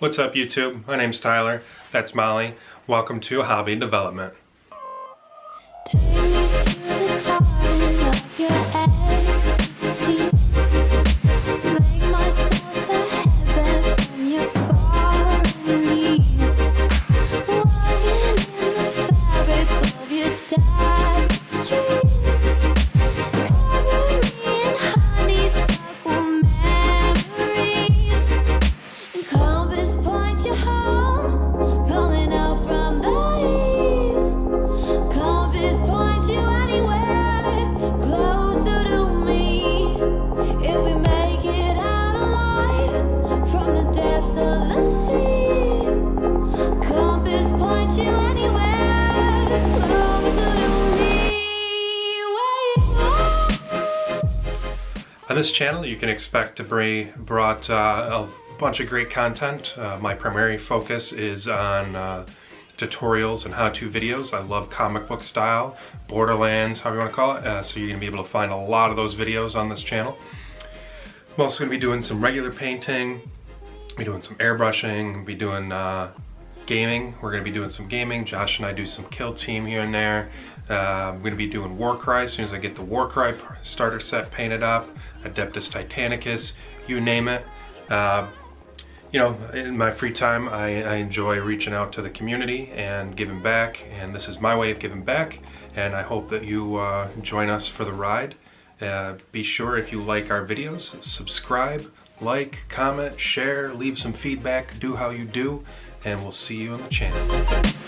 What's up YouTube? My name's Tyler, that's Molly. Welcome to Hobby Development. On this channel, you can expect to be brought a bunch of great content. My primary focus is on tutorials and how-to videos. I love comic book style, Borderlands, however you want to call it. So you're going to be able to find a lot of those videos on this channel. I'm also going to be doing some regular painting, be doing some airbrushing, be doing gaming. We're going to be doing some gaming. Josh and I do some Kill Team here and there. I'm going to be doing Warcry as soon as I get the Warcry starter set painted up. Adeptus Titanicus, you name it. You know, in my free time, I enjoy reaching out to the community and giving back, and this is my way of giving back, and I hope that you join us for the ride. Be sure, if you like our videos, subscribe, like, comment, share, leave some feedback, do how you do, and we'll see you on the channel.